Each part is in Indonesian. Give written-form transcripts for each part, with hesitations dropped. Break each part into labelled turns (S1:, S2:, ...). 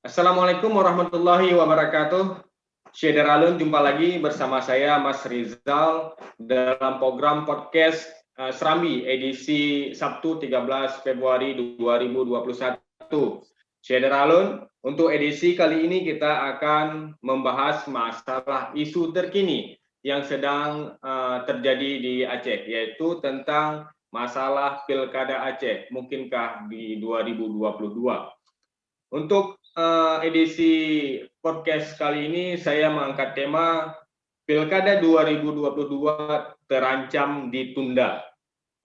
S1: Assalamualaikum warahmatullahi wabarakatuh. Syederalun, jumpa lagi bersama saya Mas Rizal dalam program podcast Serambi edisi Sabtu 13 Februari 2021. Syederalun, untuk edisi kali ini kita akan membahas masalah isu terkini yang sedang terjadi di Aceh, yaitu tentang masalah Pilkada Aceh, mungkinkah di 2022. Untuk edisi podcast kali ini saya mengangkat tema Pilkada 2022 terancam ditunda.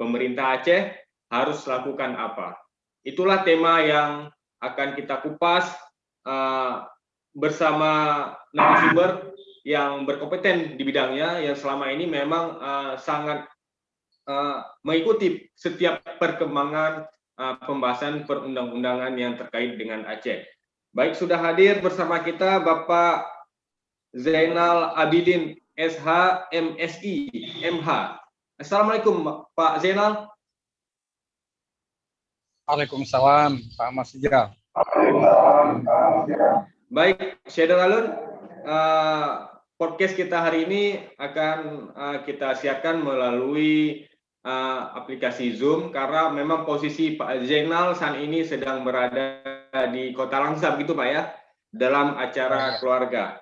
S1: Pemerintah Aceh harus lakukan apa? Itulah tema yang akan kita kupas bersama narasumber yang berkompeten di bidangnya, yang selama ini memang sangat mengikuti setiap perkembangan pembahasan perundang-undangan yang terkait dengan Aceh. Baik, sudah hadir bersama kita Bapak Zainal Abidin SH MSI MH. Assalamualaikum Pak Zainal.
S2: Waalaikumsalam Pak Mas Rizal.
S1: Baik, Syederalun, podcast kita hari ini akan kita siarkan melalui aplikasi Zoom karena memang posisi Pak Zainal saat ini sedang berada di Kota Langsa, begitu Pak ya, dalam acara keluarga.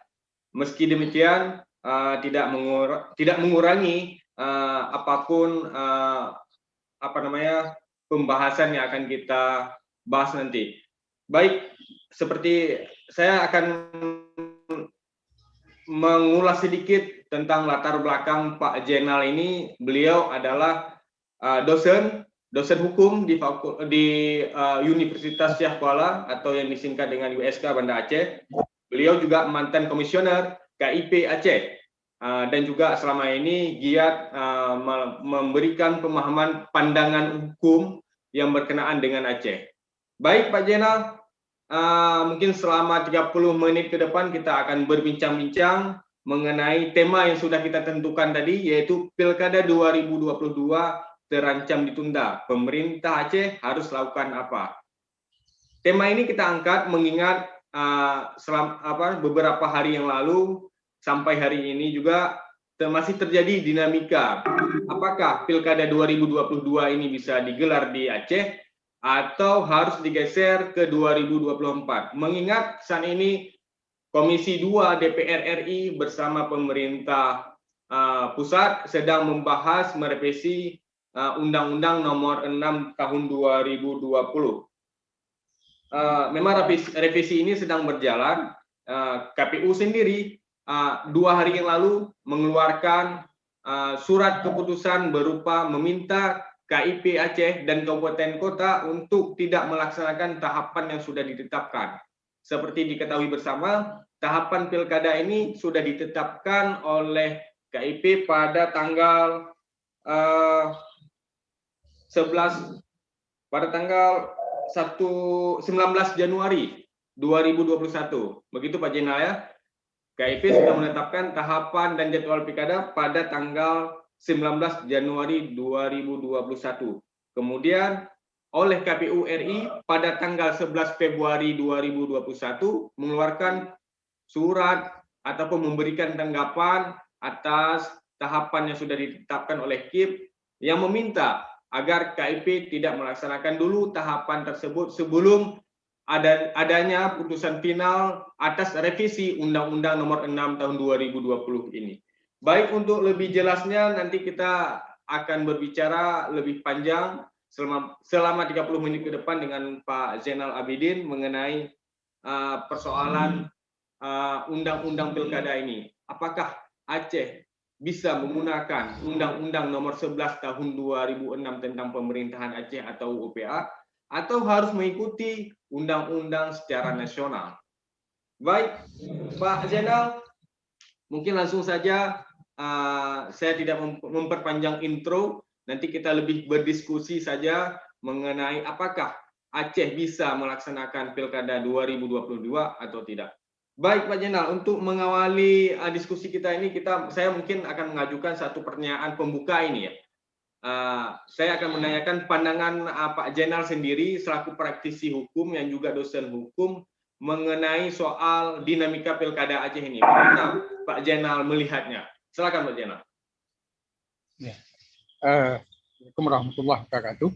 S1: Meski demikian tidak mengurangi apapun pembahasan yang akan kita bahas nanti. Baik, seperti saya akan mengulas sedikit tentang latar belakang Pak Zainal ini. Beliau adalah dosen hukum di Universitas Syah Kuala atau yang disingkat dengan USK Banda Aceh. Beliau juga mantan komisioner KIP Aceh dan juga selama ini giat memberikan pemahaman pandangan hukum yang berkenaan dengan Aceh. Baik Pak Zainal, mungkin selama 30 menit ke depan kita akan berbincang-bincang mengenai tema yang sudah kita tentukan tadi, yaitu Pilkada 2022 terancam ditunda. Pemerintah Aceh harus lakukan apa? Tema ini kita angkat mengingat beberapa hari yang lalu sampai hari ini juga masih terjadi dinamika. Apakah Pilkada 2022 ini bisa digelar di Aceh atau harus digeser ke 2024? Mengingat saat ini Komisi 2 DPR RI bersama pemerintah pusat sedang membahas merevisi Undang-Undang Nomor 6 Tahun 2020. Memang revisi ini sedang berjalan. KPU sendiri 2 hari yang lalu mengeluarkan surat keputusan berupa meminta KIP Aceh dan kabupaten kota untuk tidak melaksanakan tahapan yang sudah ditetapkan. Seperti diketahui bersama, tahapan pilkada ini sudah ditetapkan oleh KIP pada tanggal 19 Januari 2021. Begitu Pak Zainal ya. KIP sudah menetapkan tahapan dan jadwal pilkada pada tanggal 19 Januari 2021. Kemudian oleh KPU RI pada tanggal 11 Februari 2021 mengeluarkan surat ataupun memberikan tanggapan atas tahapan yang sudah ditetapkan oleh KIP yang meminta agar KIP tidak melaksanakan dulu tahapan tersebut sebelum adanya putusan final atas revisi Undang-Undang Nomor 6 Tahun 2020 ini. Baik, untuk lebih jelasnya nanti kita akan berbicara lebih panjang selama 30 menit ke depan dengan Pak Zainal Abidin mengenai persoalan undang-undang pilkada ini. Apakah Aceh bisa menggunakan Undang-Undang Nomor 11 Tahun 2006 tentang pemerintahan Aceh atau UPA atau harus mengikuti undang-undang secara nasional? Baik, Pak Zainal, mungkin langsung saja saya tidak memperpanjang intro. Nanti kita lebih berdiskusi saja mengenai apakah Aceh bisa melaksanakan Pilkada 2022 atau tidak. Baik Pak Zainal, untuk mengawali diskusi kita ini, saya mungkin akan mengajukan satu pertanyaan pembuka ini ya. Saya akan menanyakan pandangan Pak Zainal sendiri selaku praktisi hukum yang juga dosen hukum mengenai soal dinamika pilkada Aceh ini. Bagaimana Pak Jenal melihatnya? Silakan Pak Jenal.
S2: Ya. Assalamualaikum warahmatullahi wabarakatuh.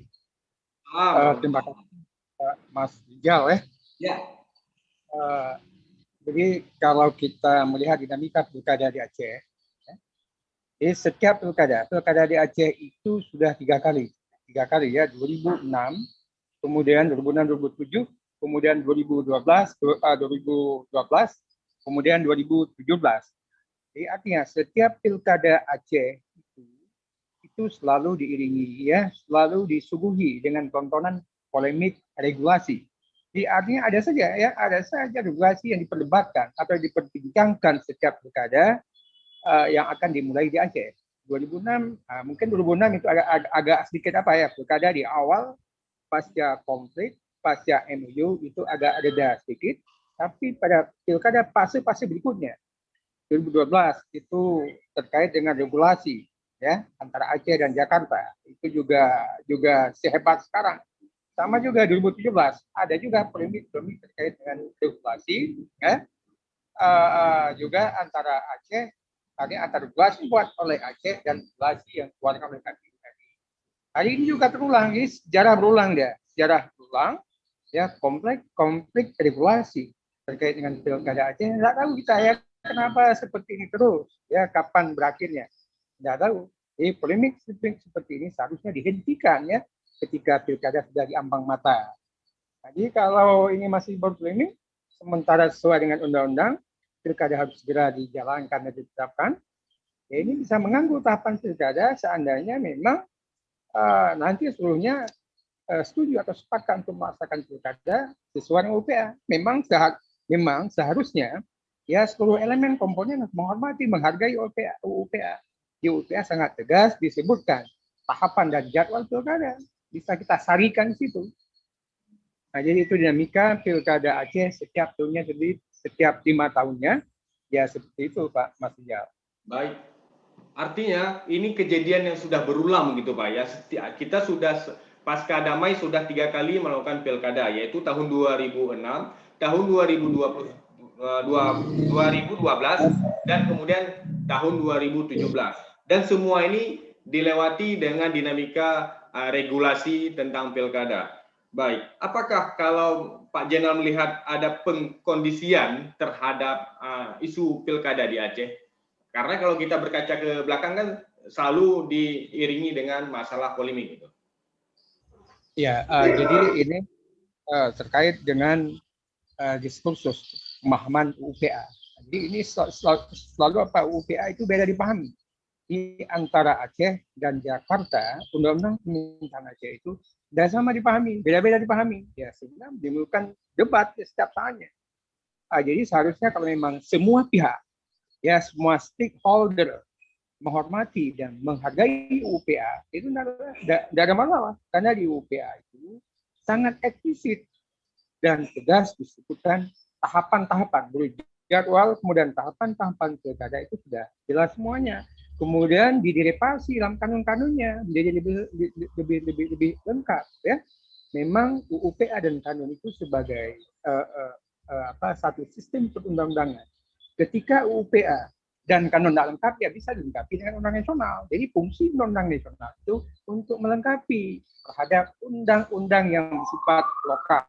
S2: Terima kasih Mas Rijal ya.
S1: Ya.
S2: Jadi kalau kita melihat dinamika pilkada di Aceh, jadi setiap pilkada di Aceh itu sudah tiga kali ya, 2006, kemudian 2006-2007, kemudian 2012, kemudian 2017. Jadi artinya setiap pilkada Aceh itu selalu diiringi ya, selalu disuguhi dengan tontonan polemik regulasi. Jadi artinya ada saja regulasi yang diperdebatkan atau diperbincangkan setiap pilkada yang akan dimulai di Aceh. 2006, mungkin 2006 itu agak sedikit pilkada di awal pasca konflik, pasca MOU itu agak reda sedikit, tapi pada pilkada fase-fase berikutnya 2012 itu terkait dengan regulasi ya antara Aceh dan Jakarta itu juga sehebat sekarang. Sama juga 2017 ada juga polemik terkait dengan regulasi ya juga antara Aceh antara regulasi buat oleh Aceh dan regulasi yang dikeluarkan oleh KPI. Hari ini juga terulang, ini sejarah berulang ya konflik regulasi terkait dengan pilkada Aceh. Nggak tahu kita ya kenapa seperti ini terus ya, kapan berakhirnya nggak tahu. Jadi polemik seperti ini seharusnya dihentikan ya ketika pilkada sudah diambang mata. Jadi kalau ini masih berpolemik sementara sesuai dengan undang-undang pilkada harus segera dijalankan dan ditetapkan. Ya, ini bisa mengganggu tahapan pilkada seandainya memang nanti seluruhnya setuju atau sepakat untuk melaksanakan pilkada sesuai dengan UPA. Memang seharusnya ya seluruh elemen komponen menghormati, menghargai UPA. Di UPA sangat tegas disebutkan tahapan dan jadwal pilkada. Bisa kita sarikan di situ. Nah, jadi itu dinamika pilkada Aceh setiap tahunnya, jadi setiap 5 tahunnya. Ya seperti itu Pak Mas Rijal.
S1: Baik. Artinya ini kejadian yang sudah berulang gitu Pak ya. Kita sudah pasca damai sudah 3 kali melakukan pilkada, yaitu tahun 2006, tahun 2012 dan kemudian tahun 2017. Dan semua ini dilewati dengan dinamika regulasi tentang pilkada. Baik, apakah kalau Pak Jenderal melihat ada pengkondisian terhadap isu pilkada di Aceh? Karena kalau kita berkaca ke belakang kan selalu diiringi dengan masalah polemik itu.
S2: Ya, jadi ini terkait dengan diskursus pemahaman UPA. Jadi ini selalu UPA itu beda dipahami. Di antara Aceh dan Jakarta, undang-undang pemerintahan Aceh itu tidak sama dipahami, beda-beda dipahami. Ya, sehingga menimbulkan debat setiap saatnya. Jadi seharusnya kalau memang semua pihak, ya semua stakeholder menghormati dan menghargai UPA, itu tidak ada masalah. Karena di UPA itu sangat eksplisit dan tegas disebutkan tahapan-tahapan, jadwal, kemudian tahapan-tahapan pilkada itu sudah jelas semuanya. Kemudian didirepasi dalam kanun-kanunnya menjadi lebih lengkap ya. Memang UPA dan kanun itu sebagai satu sistem perundang-undangan. Ketika UPA dan kanun tidak lengkap ya bisa dilengkapi dengan undang nasional. Jadi fungsi undang nasional itu untuk melengkapi terhadap undang-undang yang bersifat lokal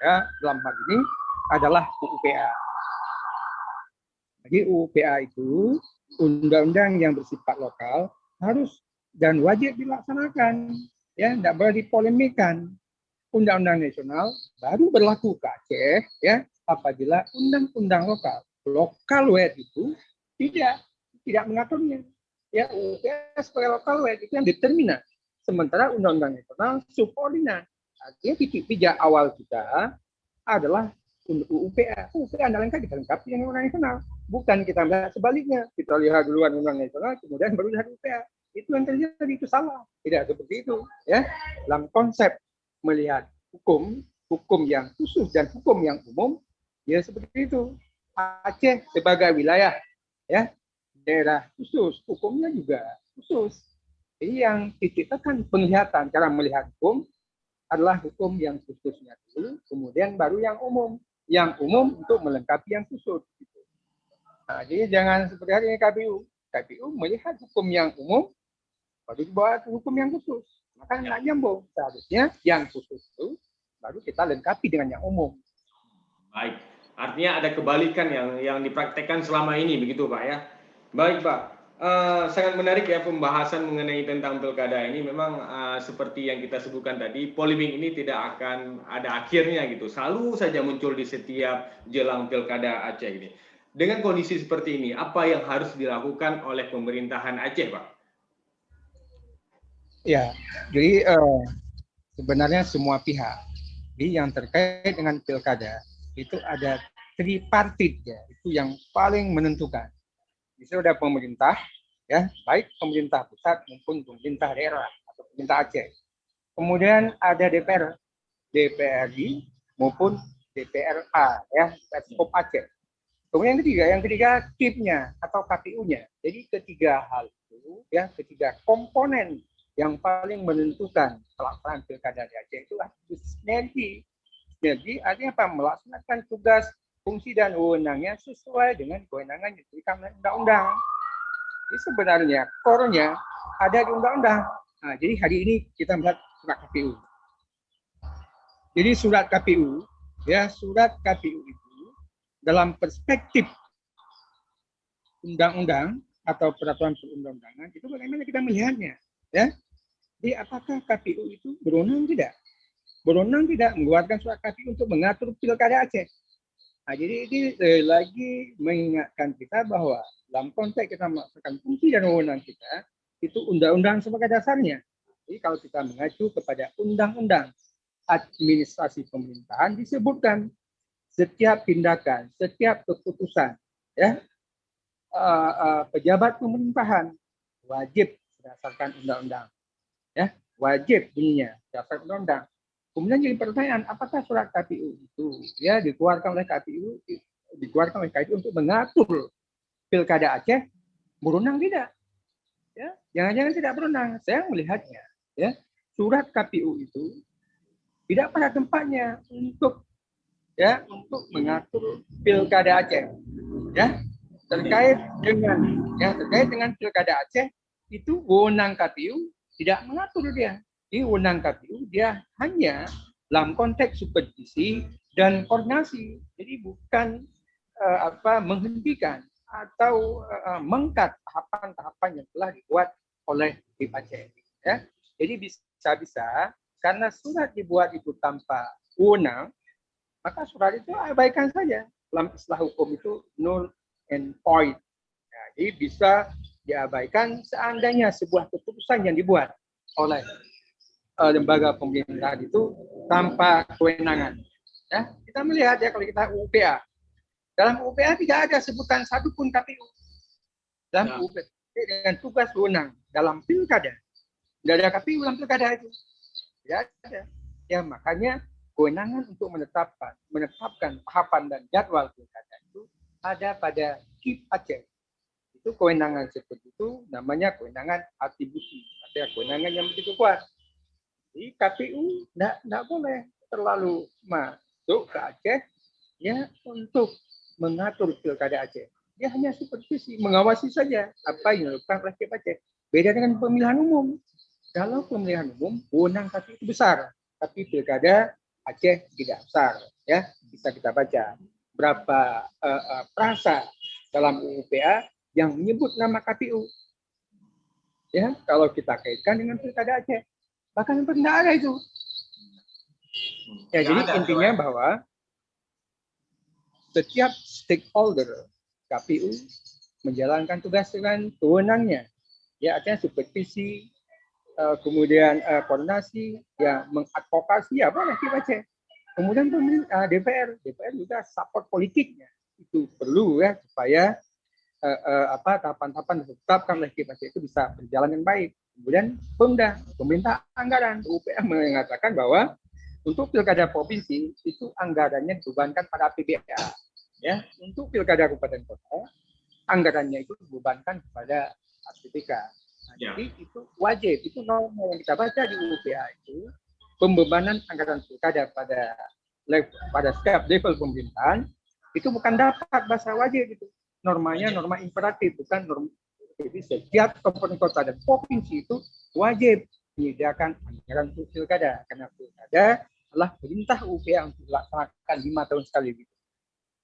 S2: ya, dalam hal ini adalah UPA. Jadi UPA itu undang-undang yang bersifat lokal harus dan wajib dilaksanakan, ya tidak boleh dipolemikan. Undang-undang nasional baru berlaku ke Aceh ya apabila undang-undang lokal wet itu tidak mengaturnya. Ya UPA sebagai lokal wet itu yang determinan. Sementara undang-undang nasional subordinat. Artinya titik pijak awal kita adalah UPA. UPA anda lengkapi dengan undang nasional. Bukan kita melihat sebaliknya. Kita lihat duluan undang nasional, kemudian baru lihat UPA. Itu yang terjadi, itu salah. Tidak seperti itu. Ya, dalam konsep melihat hukum yang khusus dan hukum yang umum, ya seperti itu. Aceh sebagai wilayah, ya daerah khusus, hukumnya juga khusus. Jadi yang titik tekan penglihatan cara melihat hukum adalah hukum yang khususnya dulu, kemudian baru yang umum. yang umum untuk melengkapi yang khusus. Nah, jadi jangan seperti hari ini KPU melihat hukum yang umum baru dibawa ke hukum yang khusus. Maka nggak nyambung. Seharusnya yang khusus itu baru kita lengkapi dengan yang umum.
S1: Baik, artinya ada kebalikan yang dipraktekkan selama ini, begitu Pak ya. Baik Pak, sangat menarik ya pembahasan mengenai tentang pilkada ini. Memang seperti yang kita sebutkan tadi, polemik ini tidak akan ada akhirnya gitu. Selalu saja muncul di setiap jelang pilkada Aceh ini. Dengan kondisi seperti ini, apa yang harus dilakukan oleh pemerintahan Aceh, Pak?
S2: Ya, jadi sebenarnya semua pihak yang terkait dengan pilkada itu ada tripartit ya, itu yang paling menentukan. Di situ ada pemerintah, ya, baik pemerintah pusat maupun pemerintah daerah atau pemerintah Aceh. Kemudian ada DPR, DPRD maupun DPRA, ya, Perskop Aceh. Kemudian yang ketiga KIP-nya atau KPU-nya. Jadi ketiga hal itu, ya, ketiga komponen yang paling menentukan pelaksanaan pilkada di Aceh itu sinergi. Sinergi artinya apa? Melaksanakan tugas, fungsi dan wewenangnya sesuai dengan kewenangan yang diberikan oleh undang-undang. Jadi sebenarnya core-nya ada di undang-undang. Nah, jadi hari ini kita melihat surat KPU. Jadi surat KPU, ya, surat KPU itu dalam perspektif undang-undang atau peraturan perundang-undangan itu bagaimana kita melihatnya, ya? Jadi apakah KPU itu berwenang tidak? Berwenang tidak mengeluarkan surat KPU untuk mengatur pilkada Aceh. Nah, jadi ini lagi mengingatkan kita bahwa dalam konteks kita melaksanakan fungsi dan wewenang kita, itu undang-undang sebagai dasarnya. Jadi kalau kita mengacu kepada undang-undang administrasi pemerintahan disebutkan setiap tindakan, setiap keputusan, ya, pejabat pemerintahan wajib berdasarkan undang-undang. Ya, wajib bunyinya dasar undang-undang. Kemudian jadi pertanyaan, apakah surat KPU itu ya dikeluarkan oleh KPU untuk mengatur pilkada Aceh berwenang tidak? Ya, jangan-jangan tidak berwenang. Saya melihatnya, ya, surat KPU itu tidak pada tempatnya untuk mengatur pilkada Aceh. Ya, terkait dengan pilkada Aceh itu wewenang KPU tidak mengatur dia. Di wewenang KPU dia hanya dalam konteks supervisi dan koordinasi. Jadi bukan menghentikan atau mengkat tahapan-tahapan yang telah dibuat oleh KIP Aceh. Ya. Jadi bisa-bisa karena surat dibuat itu tanpa wewenang, maka surat itu abaikan saja. Dalam istilah hukum itu null and void. Nah, jadi bisa diabaikan seandainya sebuah keputusan yang dibuat oleh lembaga pemerintahan itu tanpa kewenangan. Ya, kita melihat ya kalau kita UPA. Dalam UPA tidak ada sebutan satupun KPU. Dalam UPA dengan tugas wewenang dalam pilkada. Tidak ada KPU dalam pilkada itu. Tidak ada. Ya, makanya kewenangan untuk menetapkan tahapan dan jadwal pilkada itu ada pada KIP Aceh. Itu kewenangan seperti itu namanya kewenangan atribusi. Ada kewenangan yang begitu kuat. Jadi KPU tidak boleh terlalu masuk ke Aceh ya untuk mengatur pilkada Aceh. Dia hanya supervisi, mengawasi saja apa yang dilakukan oleh KIP Aceh. Beda dengan pemilihan umum. Kalau pemilihan umum, wewenang KPU itu besar, tapi pilkada Aceh tidak besar. Ya, bisa kita baca berapa frasa dalam UPA yang menyebut nama KPU. Ya, kalau kita kaitkan dengan pilkada Aceh, bahkan tidak ada itu. Ya, jadi intinya bahwa setiap stakeholder KPU menjalankan tugas dengan wewenangnya. Ya, artinya supervisi, kemudian koordinasi, ya mengadvokasi ya boleh KIP Aceh. Kemudian DPR juga support politiknya itu perlu ya supaya tahapan-tahapan ditetapkan oleh KIP Aceh itu bisa berjalan dengan baik. Kemudian pemerintah anggaran UPM mengatakan bahwa untuk pilkada provinsi itu anggarannya dibebankan pada APBA. Ya, untuk pilkada kabupaten kota anggarannya itu dibebankan kepada APBK. Nah, jadi itu wajib, itu norma yang kita baca di UPA itu pembebanan anggaran pilkada pada pada setiap level pemerintahan itu bukan dapat bahasa wajib itu. Normanya norma imperatif, bukan norma. Jadi setiap kabupaten kota dan provinsi itu wajib menyediakan anggaran untuk pilkada, karena pilkada adalah perintah UPA untuk dilaksanakan 5 tahun sekali.